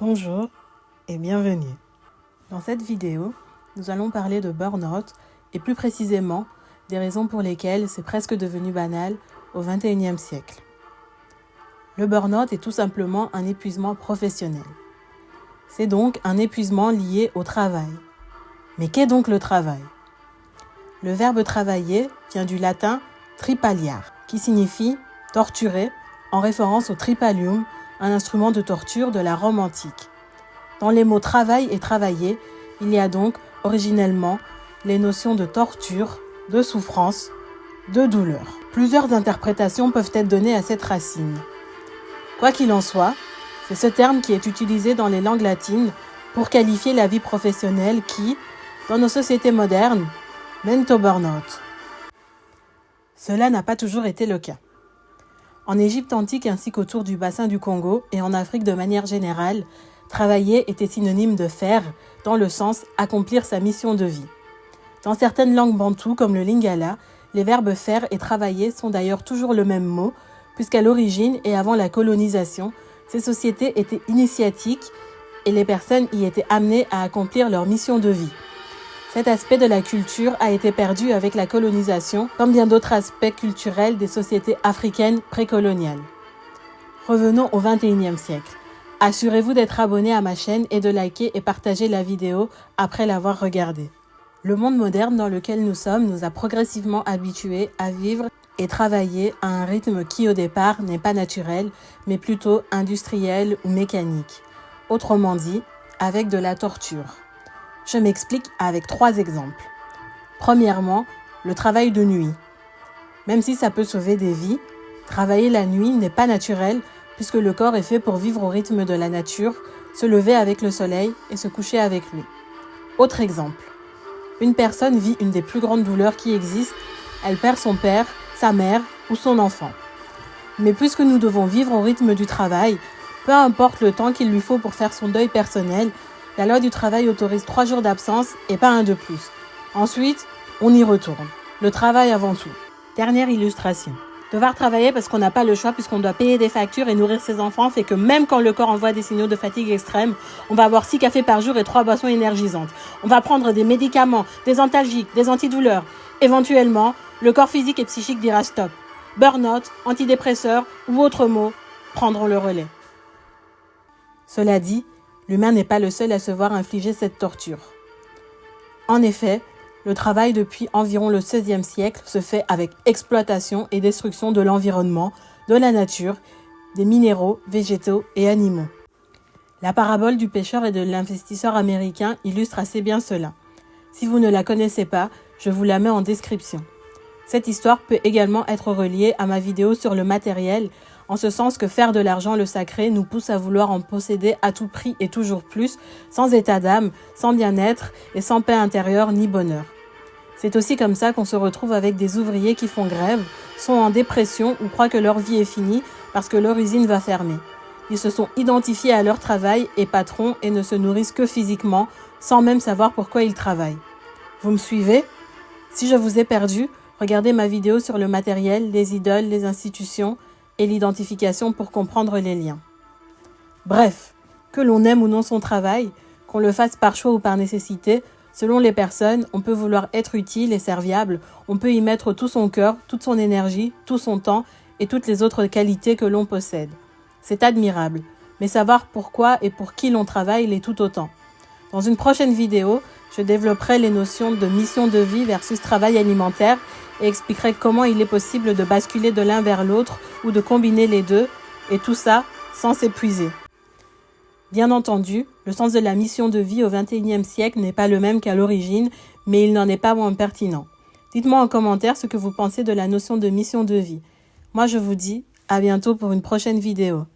Bonjour et bienvenue. Dans cette vidéo, nous allons parler de burn-out et plus précisément des raisons pour lesquelles c'est presque devenu banal au XXIe siècle. Le burn-out est tout simplement un épuisement professionnel. C'est donc un épuisement lié au travail. Mais qu'est donc le travail? Le verbe travailler vient du latin tripaliar, qui signifie torturer, en référence au tripalium, un instrument de torture de la Rome antique. Dans les mots travail et travailler, il y a donc originellement les notions de torture, de souffrance, de douleur. Plusieurs interprétations peuvent être données à cette racine. Quoi qu'il en soit, c'est ce terme qui est utilisé dans les langues latines pour qualifier la vie professionnelle qui, dans nos sociétés modernes, mène au burn-out. Cela n'a pas toujours été le cas. En Égypte antique ainsi qu'autour du bassin du Congo et en Afrique de manière générale, travailler était synonyme de faire, dans le sens accomplir sa mission de vie. Dans certaines langues bantoues comme le lingala, les verbes faire et travailler sont d'ailleurs toujours le même mot, puisqu'à l'origine et avant la colonisation, ces sociétés étaient initiatiques et les personnes y étaient amenées à accomplir leur mission de vie. Cet aspect de la culture a été perdu avec la colonisation, comme bien d'autres aspects culturels des sociétés africaines précoloniales. Revenons au XXIe siècle. Assurez-vous d'être abonné à ma chaîne et de liker et partager la vidéo après l'avoir regardée. Le monde moderne dans lequel nous sommes nous a progressivement habitués à vivre et travailler à un rythme qui au départ n'est pas naturel, mais plutôt industriel ou mécanique. Autrement dit, avec de la torture. Je m'explique avec 3 exemples. Premièrement, le travail de nuit. Même si ça peut sauver des vies, travailler la nuit n'est pas naturel puisque le corps est fait pour vivre au rythme de la nature, se lever avec le soleil et se coucher avec lui. Autre exemple. Une personne vit une des plus grandes douleurs qui existent, elle perd son père, sa mère ou son enfant. Mais puisque nous devons vivre au rythme du travail, peu importe le temps qu'il lui faut pour faire son deuil personnel, la loi du travail autorise 3 jours d'absence et pas un de plus. Ensuite, on y retourne. Le travail avant tout. Dernière illustration. Devoir travailler parce qu'on n'a pas le choix puisqu'on doit payer des factures et nourrir ses enfants fait que même quand le corps envoie des signaux de fatigue extrême, on va boire 6 cafés par jour et 3 boissons énergisantes. On va prendre des médicaments, des antalgiques, des antidouleurs. Éventuellement, le corps physique et psychique dira stop. Burn-out, antidépresseurs ou autres mots prendront le relais. Cela dit, l'humain n'est pas le seul à se voir infliger cette torture. En effet, le travail depuis environ le XVIe siècle se fait avec exploitation et destruction de l'environnement, de la nature, des minéraux, végétaux et animaux. La parabole du pêcheur et de l'investisseur américain illustre assez bien cela. Si vous ne la connaissez pas, je vous la mets en description. Cette histoire peut également être reliée à ma vidéo sur le matériel, en ce sens que faire de l'argent le sacré nous pousse à vouloir en posséder à tout prix et toujours plus, sans état d'âme, sans bien-être et sans paix intérieure ni bonheur. C'est aussi comme ça qu'on se retrouve avec des ouvriers qui font grève, sont en dépression ou croient que leur vie est finie parce que leur usine va fermer. Ils se sont identifiés à leur travail et patrons et ne se nourrissent que physiquement, sans même savoir pourquoi ils travaillent. Vous me suivez? Si je vous ai perdu, regardez ma vidéo sur le matériel, les idoles, les institutions et l'identification pour comprendre les liens. Bref, que l'on aime ou non son travail, qu'on le fasse par choix ou par nécessité, selon les personnes, on peut vouloir être utile et serviable, on peut y mettre tout son cœur, toute son énergie, tout son temps et toutes les autres qualités que l'on possède. C'est admirable, mais savoir pourquoi et pour qui l'on travaille l'est tout autant. Dans une prochaine vidéo, je développerai les notions de mission de vie versus travail alimentaire et expliquerai comment il est possible de basculer de l'un vers l'autre ou de combiner les deux, et tout ça sans s'épuiser. Bien entendu, le sens de la mission de vie au XXIe siècle n'est pas le même qu'à l'origine, mais il n'en est pas moins pertinent. Dites-moi en commentaire ce que vous pensez de la notion de mission de vie. Moi je vous dis à bientôt pour une prochaine vidéo.